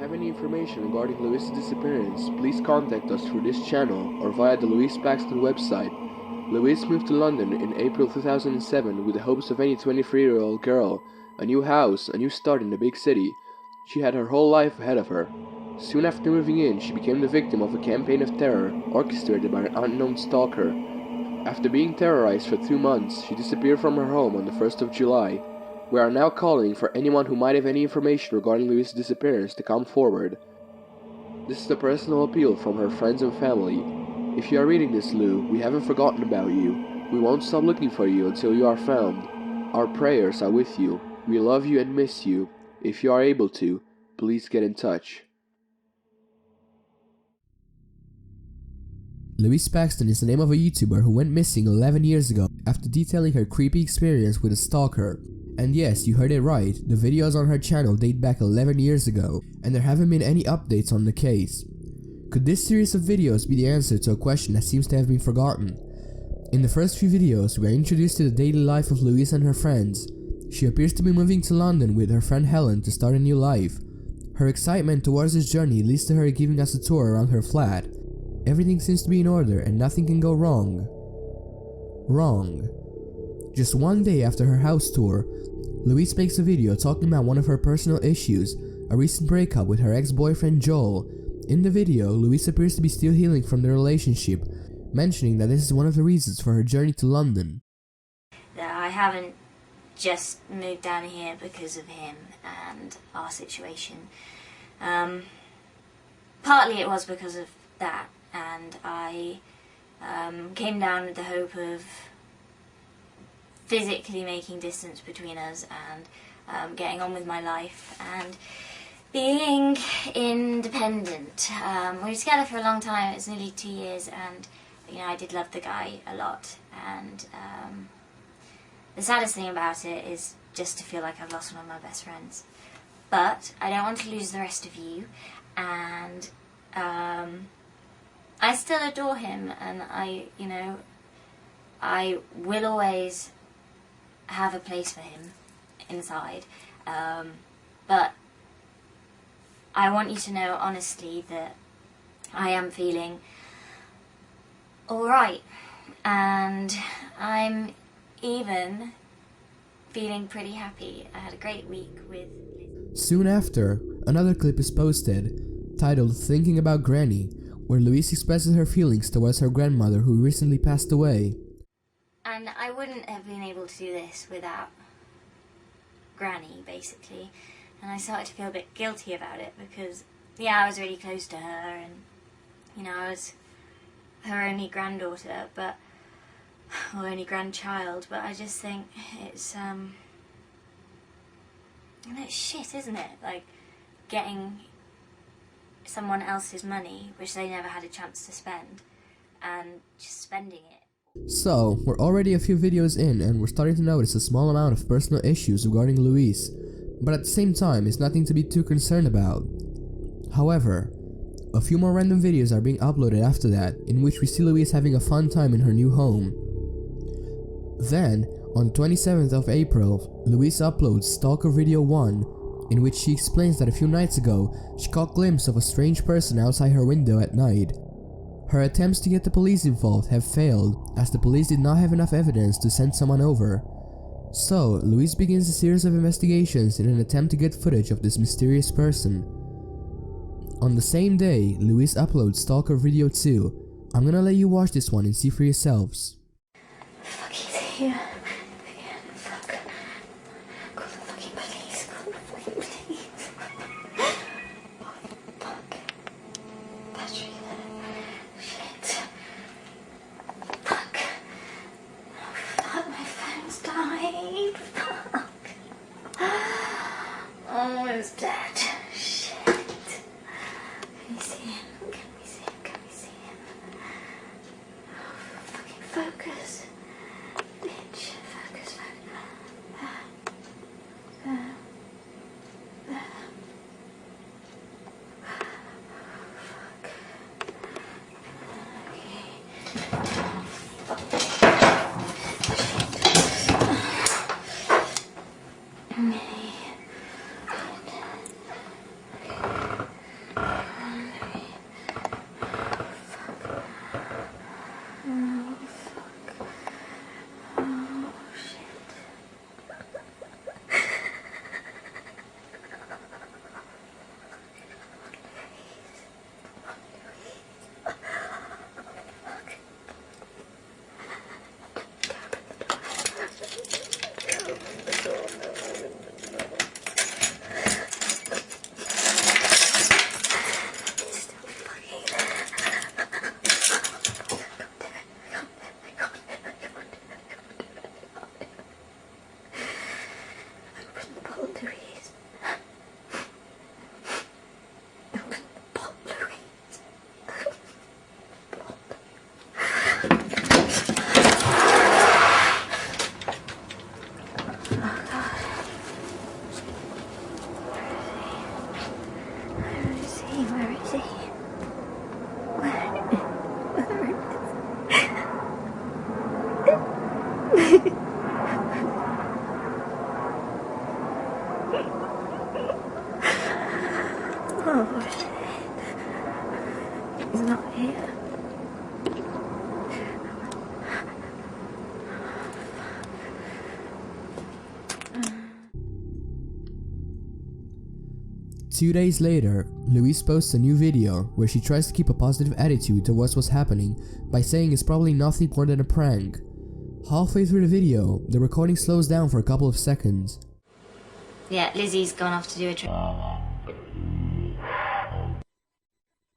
have any information regarding Louise's disappearance, please contact us through this channel or via the Louise Paxton website. Louise moved to London in April 2007 with the hopes of any 23-year-old girl, a new house, a new start in the big city. She had her whole life ahead of her. Soon after moving in, she became the victim of a campaign of terror orchestrated by an unknown stalker. After being terrorized for 2 months, she disappeared from her home on the 1st of July. We are now calling for anyone who might have any information regarding Louise's disappearance to come forward. This is a personal appeal from her friends and family. If you are reading this, Lou, we haven't forgotten about you. We won't stop looking for you until you are found. Our prayers are with you. We love you and miss you. If you are able to, please get in touch. Louise Paxton is the name of a YouTuber who went missing 11 years ago after detailing her creepy experience with a stalker. And yes, you heard it right, the videos on her channel date back 11 years ago, and there haven't been any updates on the case. Could this series of videos be the answer to a question that seems to have been forgotten? In the first few videos, we are introduced to the daily life of Louise and her friends. She appears to be moving to London with her friend Helen to start a new life. Her excitement towards this journey leads to her giving us a tour around her flat. Everything seems to be in order and nothing can go wrong. Wrong. Just one day after her house tour, Louise makes a video talking about one of her personal issues, a recent breakup with her ex-boyfriend Joel. In the video, Louise appears to be still healing from the relationship, mentioning that this is one of the reasons for her journey to London. I haven't just moved down here because of him and our situation. Partly it was because of that, and I came down with the hope of physically making distance between us and getting on with my life and being independent. We were together for a long time. It was nearly 2 years, and I did love the guy a lot, and the saddest thing about it is just to feel like I've lost one of my best friends. But I don't want to lose the rest of you, and I still adore him, and I will always have a place for him inside, but I want you to know honestly that I am feeling alright, and I'm even feeling pretty happy. I had a great week with Liz. Soon after, another clip is posted, titled Thinking About Granny, where Louise expresses her feelings towards her grandmother who recently passed away. And I wouldn't have been able to do this without Granny, basically. And I started to feel a bit guilty about it because, yeah, I was really close to her, and, I was her only granddaughter, or only grandchild, but I just think it's, it's shit, isn't it? Like, getting someone else's money, which they never had a chance to spend, and just spending it. So, we're already a few videos in and we're starting to notice a small amount of personal issues regarding Louise, but at the same time, it's nothing to be too concerned about. However, a few more random videos are being uploaded after that, in which we see Louise having a fun time in her new home. Then, on the 27th of April, Louise uploads Stalker Video 1, in which she explains that a few nights ago, she caught a glimpse of a strange person outside her window at night. Her attempts to get the police involved have failed, as the police did not have enough evidence to send someone over. So, Louise begins a series of investigations in an attempt to get footage of this mysterious person. On the same day, Louise uploads Stalker Video 2. I'm gonna let you watch this one and see for yourselves. Fuck, he's here. Fuck. Call the fucking police. Call the fucking police. Oh, fuck. Battery there. Shit. Fuck. Oh, fuck, my phone's died. Fuck. Oh, it's dead. Shit. Can you see him? Can we see him? Can we see him? Oh, fucking focus. Bitch. Focus, focus. Oh, he's not here. 2 days later, Louise posts a new video where she tries to keep a positive attitude towards what's happening by saying it's probably nothing more than a prank. Halfway through the video, the recording slows down for a couple of seconds. Yeah, Lizzie's gone off to do a trip.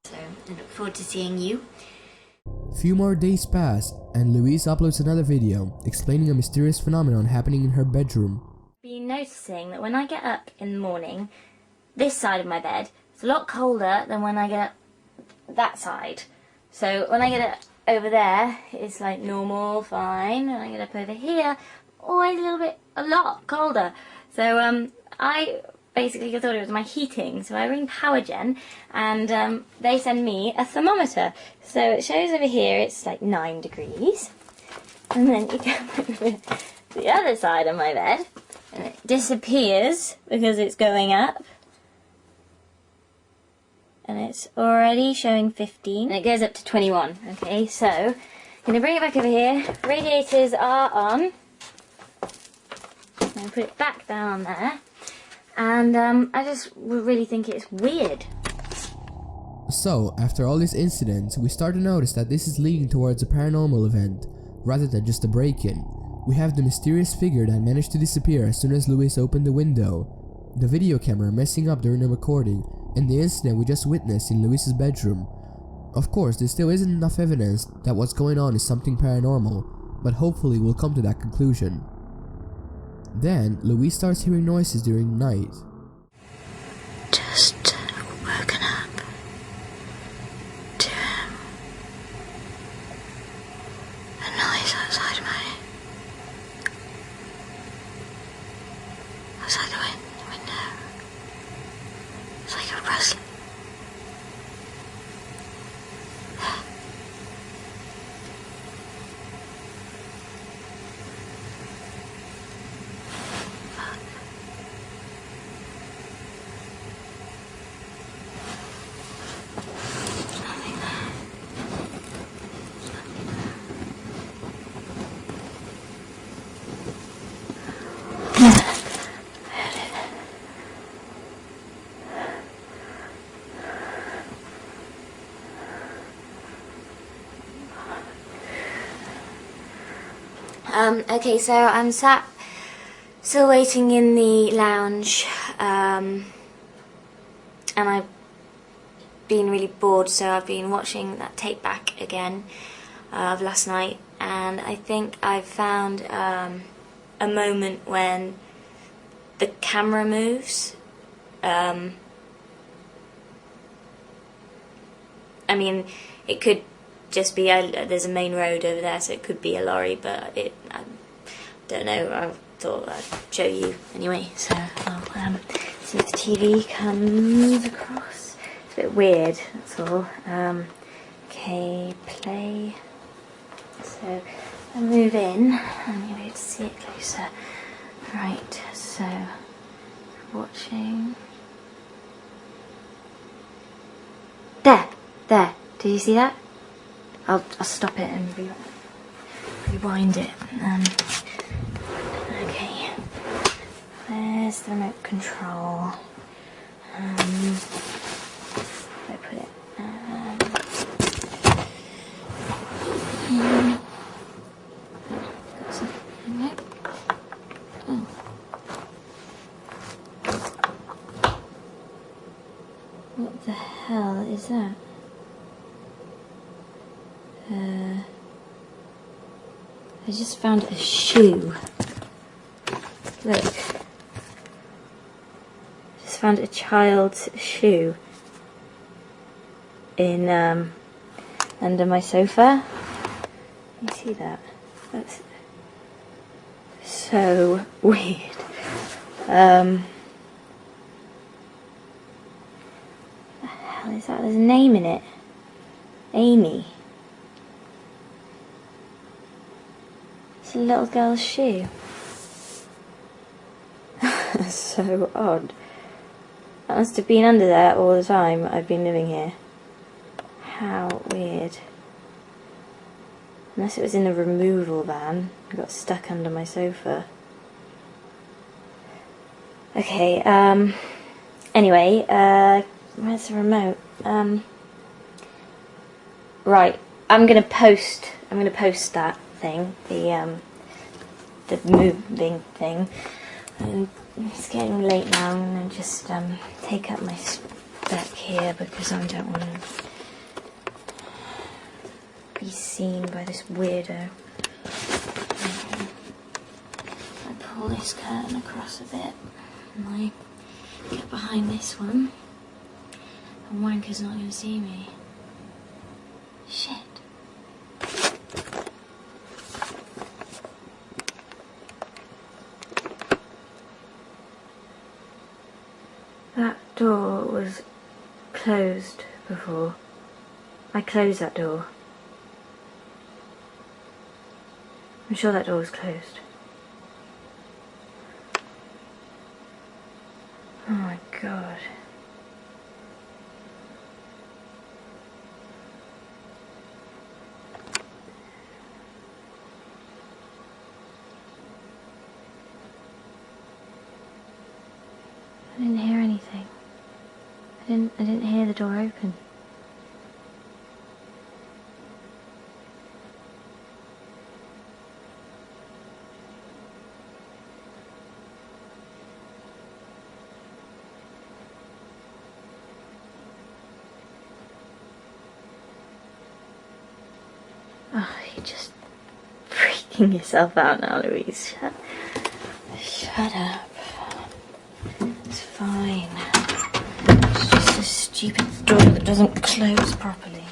So, I look forward to seeing you. Few more days pass, and Louise uploads another video explaining a mysterious phenomenon happening in her bedroom. Been noticing that when I get up in the morning, this side of my bed is a lot colder than when I get up that side. So when I get up over there, it's like normal, fine. When I get up over here, always a lot colder. So I basically thought it was my heating. So I ring PowerGen, and they send me a thermometer. So it shows over here it's like 9 degrees. And then you come over the other side of my bed, and it disappears because it's going up. And it's already showing 15, and it goes up to 21. Okay, so I'm gonna bring it back over here. Radiators are on. I'm gonna put it back down on there, and I just really think it's weird. So, after all these incidents, we start to notice that this is leading towards a paranormal event, rather than just a break-in. We have the mysterious figure that managed to disappear as soon as Louise opened the window, the video camera messing up during the recording, and the incident we just witnessed in Louise's bedroom. Of course, there still isn't enough evidence that what's going on is something paranormal, but hopefully we'll come to that conclusion. Then, Louise starts hearing noises during the night. Just woken up to a noise outside the window. It's like a rustling. Okay, so I'm still waiting in the lounge, and I've been really bored, so I've been watching that tape back again of last night, and I think I've found a moment when the camera moves. I mean, it could just be there's a main road over there, so it could be a lorry, but I don't know. I thought I'd show you anyway. So I'll see if the TV comes across. It's a bit weird, that's all. Okay, play. So I'll move in and you'll be able to see it closer. Right, so watching. There. Did you see that? I'll stop it and rewind it. Okay, where's the remote control? I put it. What the hell is that? I just found a shoe. Look. Just found a child's shoe in under my sofa. You see that? That's so weird. What the hell is that? There's a name in it. Amy. It's a little girl's shoe. That's so odd. I must have been under there all the time I've been living here. How weird. Unless it was in the removal van. I got stuck under my sofa. Okay, anyway, where's the remote? Right, I'm gonna post that thing, the moving thing. And it's getting late now, I'm gonna just, take up my spec here because I don't want to be seen by this weirdo. I pull this curtain across a bit. I get behind this one, and Wanker's not going to see me. Shit. That door was closed before. I closed that door. I'm sure that door was closed. Oh my god. I didn't hear anything. I didn't hear the door open. Oh, you're just freaking yourself out now, Louise. Shut up. It's fine. It's just a stupid door that doesn't close properly.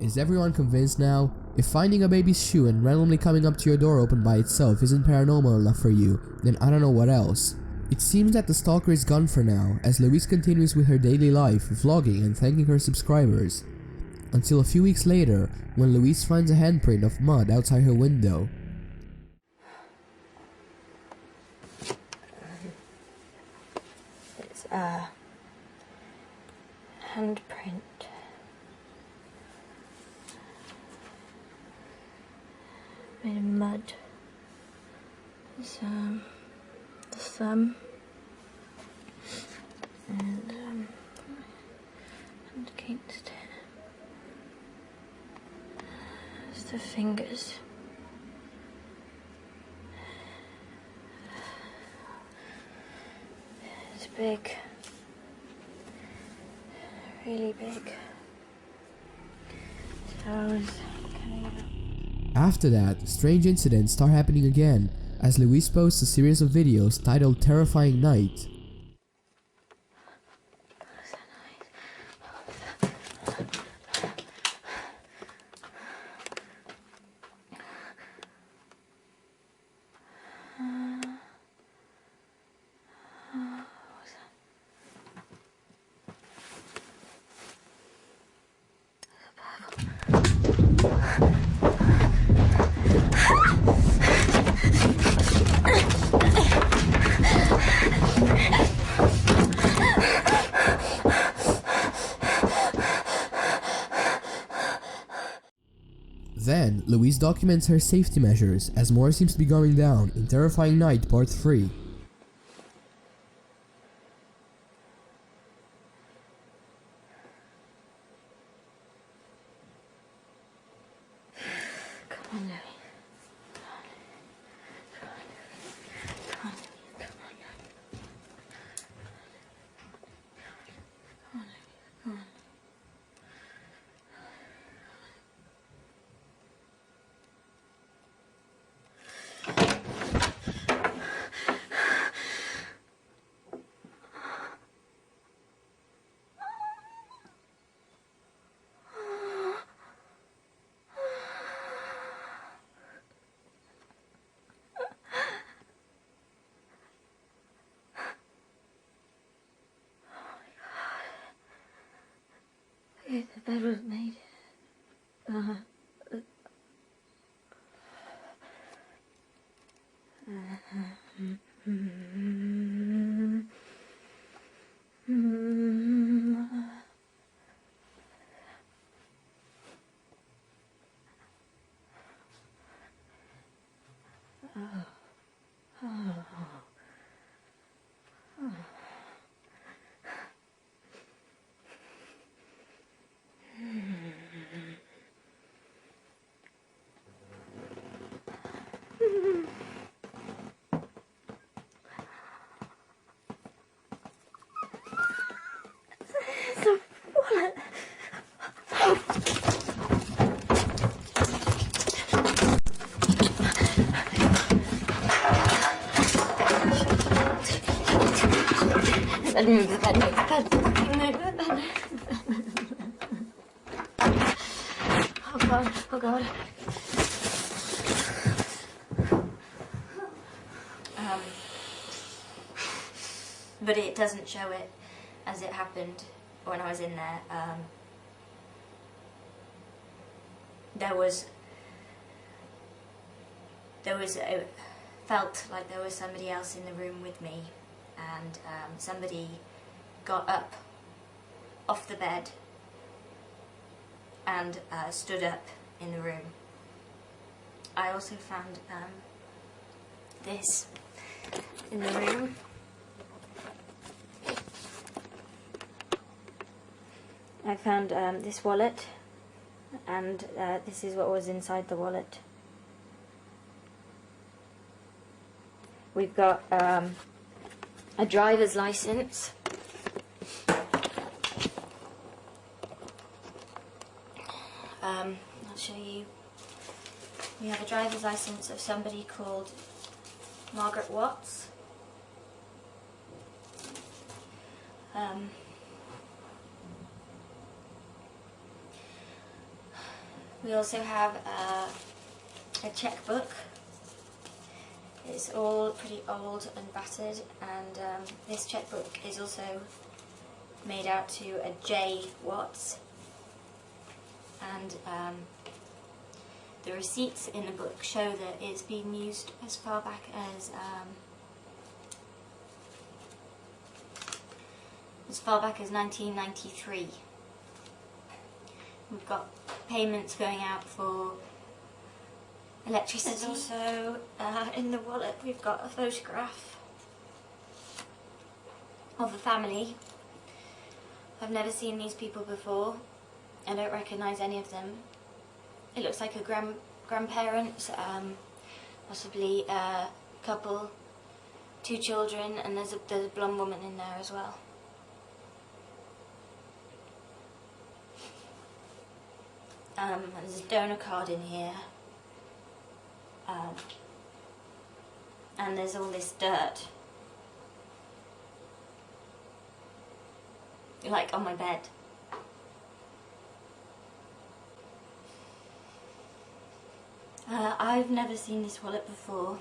Is everyone convinced now? If finding a baby's shoe and randomly coming up to your door open by itself isn't paranormal enough for you, then I don't know what else. It seems that the stalker is gone for now, as Louise continues with her daily life, vlogging and thanking her subscribers. Until a few weeks later, when Louise finds a handprint of mud outside her window. It's a handprint. Made of mud. It's the thumb and against it's the fingers. It's big, really big. So I was cutting it up. After that, strange incidents start happening again, as Louise posts a series of videos titled Terrifying Night. Then, Louise documents her safety measures as more seems to be going down in Terrifying Night Part 3. Come on, Louis. Come on, Louis. Come on, Louis. Come on. Yeah, the bed was made. The wallet. Move the bed, move the bed, move the bed. Oh God, oh God. But it doesn't show it as it happened when I was in there. It felt like there was somebody else in the room with me, and somebody got up off the bed and stood up in the room. I also found this in the room. I found this wallet, and this is what was inside the wallet. We've got a driver's license. I'll show you. We have a driver's license of somebody called Margaret Watts. We also have a checkbook. It's all pretty old and battered, and this checkbook is also made out to a J. Watts, and the receipts in the book show that it's been used as far back as 1993. We've got payments going out for electricity. Also, in the wallet we've got a photograph of a family. I've never seen these people before. I don't recognise any of them. It looks like a grandparents, possibly a couple, 2 children, and there's a blonde woman in there as well. There's a donor card in here, and there's all this dirt, like on my bed. I've never seen this wallet before,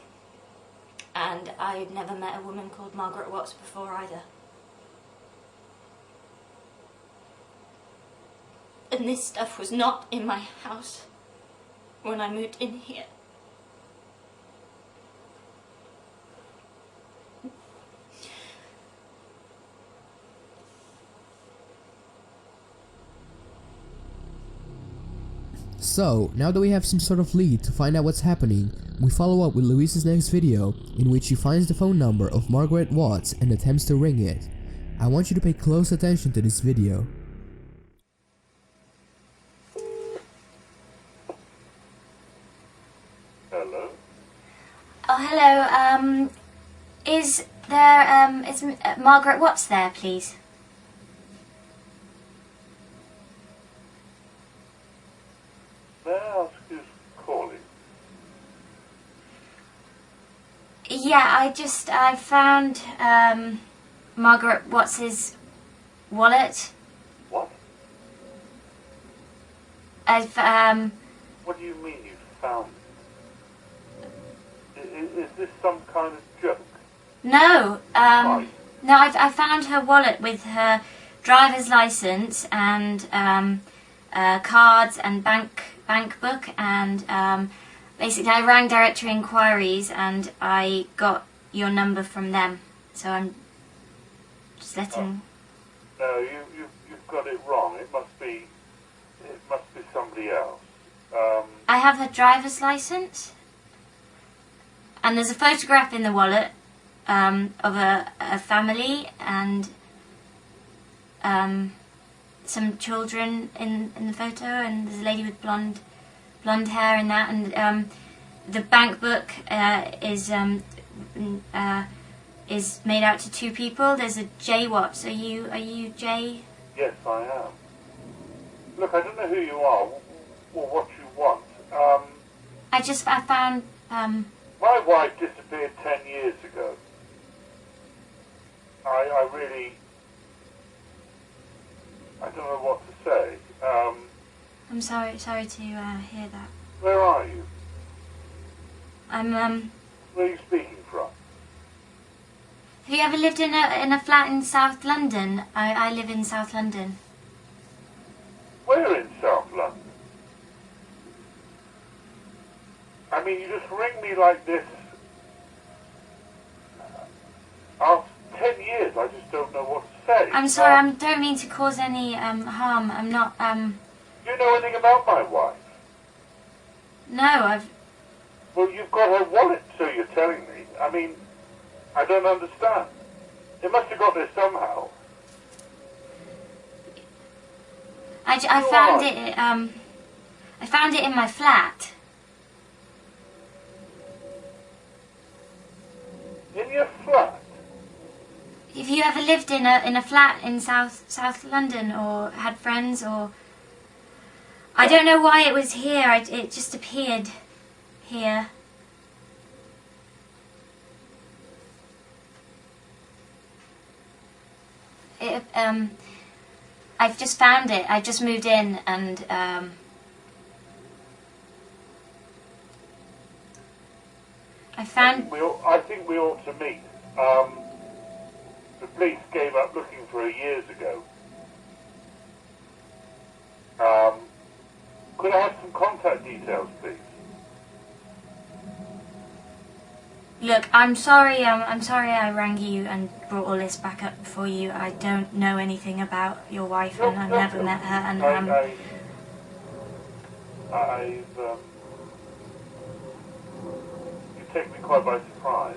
and I've never met a woman called Margaret Watts before either. And this stuff was not in my house when I moved in here. So, now that we have some sort of lead to find out what's happening, we follow up with Louise's next video, in which she finds the phone number of Margaret Watts and attempts to ring it. I want you to pay close attention to this video. Hello? Oh, hello, is there, is Margaret Watts there, please? May I ask who's calling? Yeah, I found, Margaret Watts's wallet. What? I've, What do you mean you found it? Is this some kind of joke? no, Why? no, I found her wallet with her driver's license and, cards and bank book and, basically I rang directory inquiries and I got your number from them. So I'm just letting... No, you've got it wrong. It must be somebody else. I have her driver's license. And there's a photograph in the wallet of a family and some children in the photo, and there's a lady with blonde hair in that, and the bank book is made out to two people. There's a J Watts. Are you J? Yes, I am. Look, I don't know who you are or what you want. I found My wife disappeared 10 years ago. I really... I don't know what to say. I'm sorry to hear that. Where are you? I'm Where are you speaking from? Have you ever lived in a flat in South London? I live in South London. Where in South London? I mean, you just ring me like this. After 10 years, I just don't know what to say. I'm sorry, I don't mean to cause any harm. I'm not, Do you know anything about my wife? No, Well, you've got her wallet, so you're telling me. I mean, I don't understand. It must have got there somehow. I found it, I found it in my flat. In your flat? Have you ever lived in a flat in South London, or had friends, or... I don't know why it was here, it just appeared here. I've just found it. I just moved in, and I found... I think we ought to meet. The police gave up looking for her years ago. Could I have some contact details, please? Look, I'm sorry I rang you and brought all this back up for you. I don't know anything about your wife, and I've never met her, and you take me quite by surprise.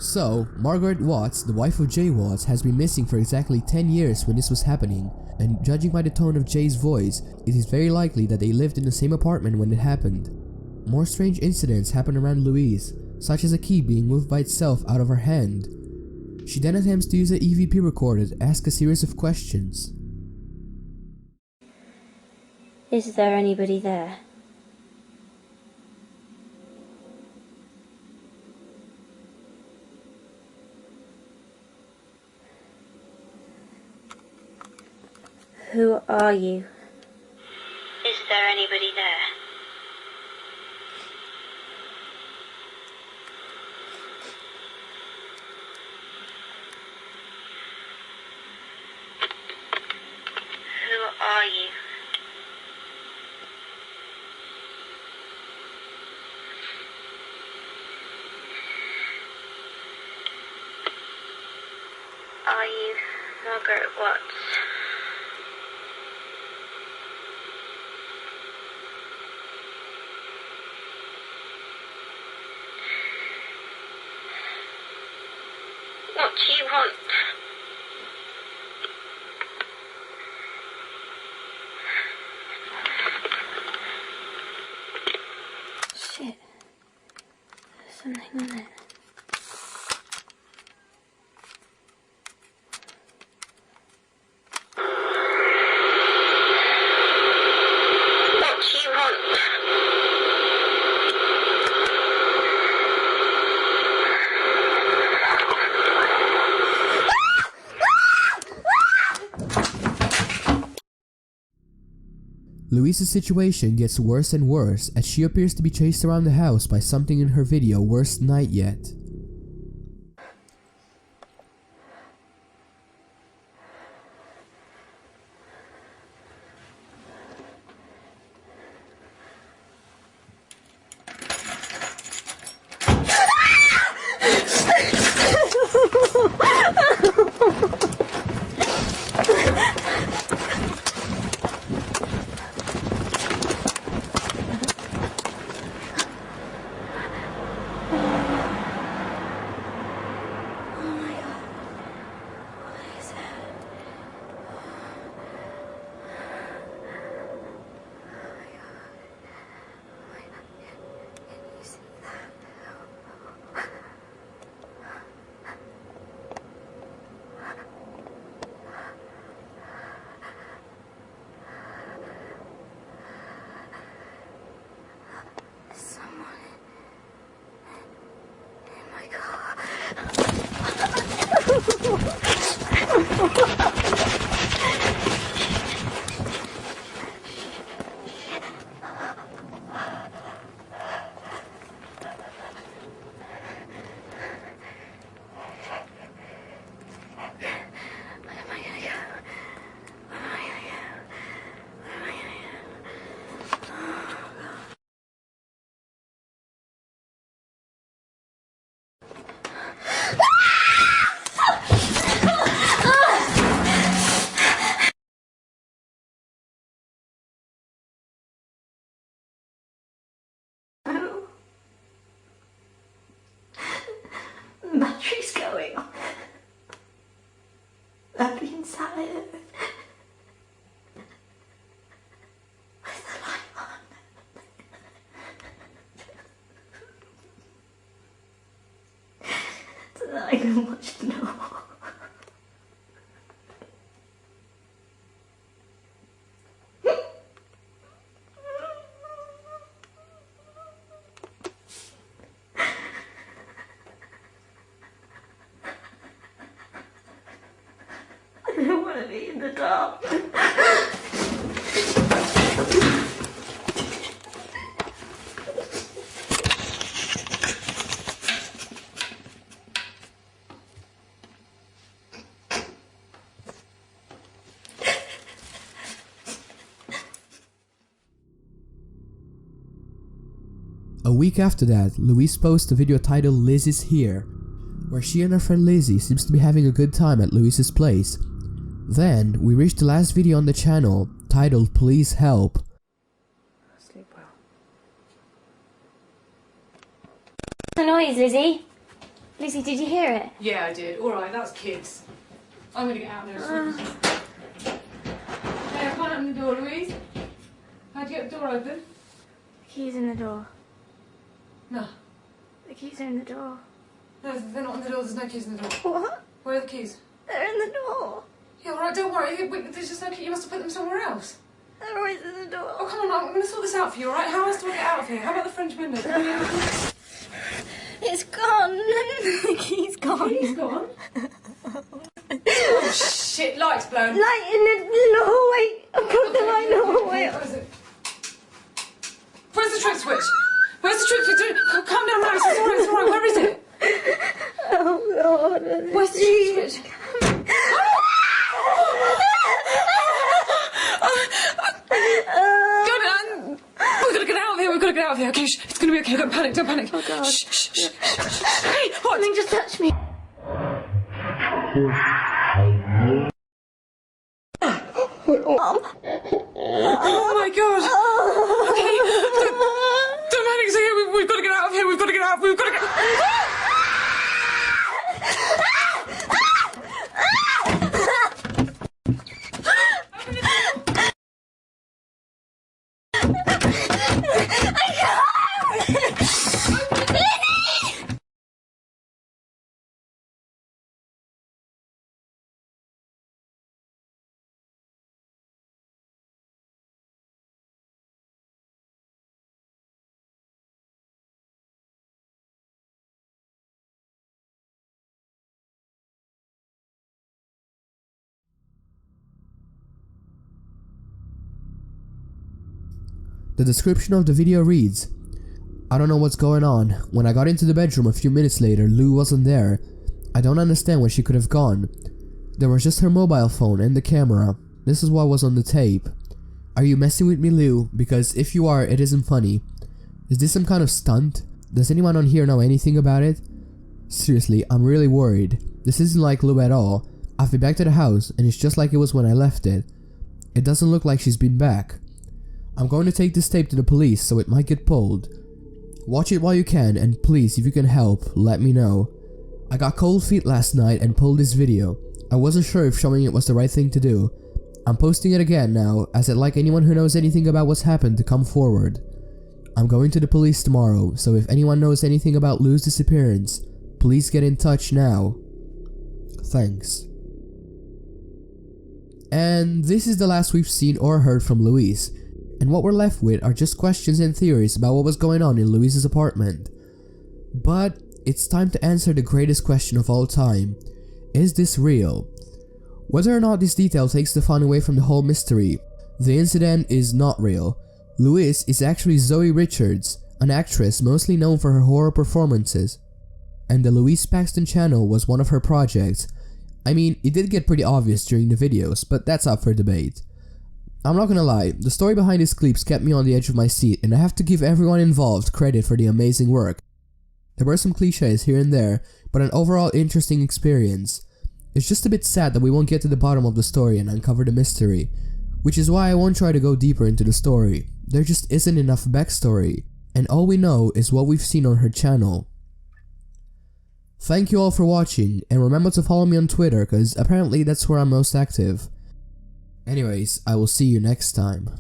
So, Margaret Watts, the wife of Jay Watts, has been missing for exactly 10 years when this was happening, and judging by the tone of Jay's voice, it is very likely that they lived in the same apartment when it happened. More strange incidents happen around Louise, such as a key being moved by itself out of her hand. She then attempts to use an EVP recorder to ask a series of questions. Is there anybody there? Who are you? Is there anybody there? Who are you? Are you Margaret Watts? What do you want? Shit. There's something on it. What do you want? Louise's situation gets worse and worse as she appears to be chased around the house by something in her video Worst Night Yet. Battery's going on. I've been sat here with the light on. So that I can watch it all. I don't want to be in the dark. A week after that, Louise posts a video titled Liz is Here, where she and her friend Lizzie seems to be having a good time at Louise's place. Then, we reach the last video on the channel, titled Please Help. Sleep well. The noise, Lizzie. Lizzie, did you hear it? Yeah, I did. Alright, that's kids. I'm gonna get out there. Hey, I can't open the door, Louise. How'd you get the door open? The key's in the door. No. The keys are in the door. No, they're not in the door. There's no keys in the door. What? Where are the keys? They're in the door. Yeah, alright, don't worry. There's just no key. You must have put them somewhere else. They're always in the door. Oh, come on, I'm gonna sort this out for you, alright? How else do I get out of here? How about the French window? It's gone. The key's gone. Keys gone? Oh, shit, light's blown. Light in the hallway. I put the light in the hallway. Where is it? Where's the trick switch? Where's the trick switch? Calm down, Maris. It's alright. Where is it? Oh, God. Where's the trick switch? We've got to get out of here. We've got to get out of here. Okay, it's going to be okay. Don't panic. Don't panic. Oh, God. Shh. Hey, what? Something just touched me. Oh my God. Okay, don't panic. So we've got to get out of here. We've got to get out. We've got to get. The description of the video reads, "I don't know what's going on. When I got into the bedroom a few minutes later, Lou wasn't there. I don't understand where she could have gone. There was just her mobile phone and the camera. This is what was on the tape. Are you messing with me, Lou? Because if you are, it isn't funny. Is this some kind of stunt? Does anyone on here know anything about it? Seriously, I'm really worried. This isn't like Lou at all. I've been back to the house and it's just like it was when I left it. It doesn't look like she's been back. I'm going to take this tape to the police so it might get pulled. Watch it while you can, and please, if you can help, let me know. I got cold feet last night and pulled this video. I wasn't sure if showing it was the right thing to do. I'm posting it again now, as I'd like anyone who knows anything about what's happened to come forward. I'm going to the police tomorrow, so if anyone knows anything about Lou's disappearance, please get in touch now. Thanks." And this is the last we've seen or heard from Louise, and what we're left with are just questions and theories about what was going on in Louise's apartment. But it's time to answer the greatest question of all time. Is this real? Whether or not this detail takes the fun away from the whole mystery, the incident is not real. Louise is actually Zoe Richards, an actress mostly known for her horror performances. And the Louise Paxton channel was one of her projects. I mean, it did get pretty obvious during the videos, but that's up for debate. I'm not gonna lie, the story behind these clips kept me on the edge of my seat, and I have to give everyone involved credit for the amazing work. There were some cliches here and there, but an overall interesting experience. It's just a bit sad that we won't get to the bottom of the story and uncover the mystery, which is why I won't try to go deeper into the story. There just isn't enough backstory, and all we know is what we've seen on her channel. Thank you all for watching, and remember to follow me on Twitter, cause apparently that's where I'm most active. Anyways, I will see you next time.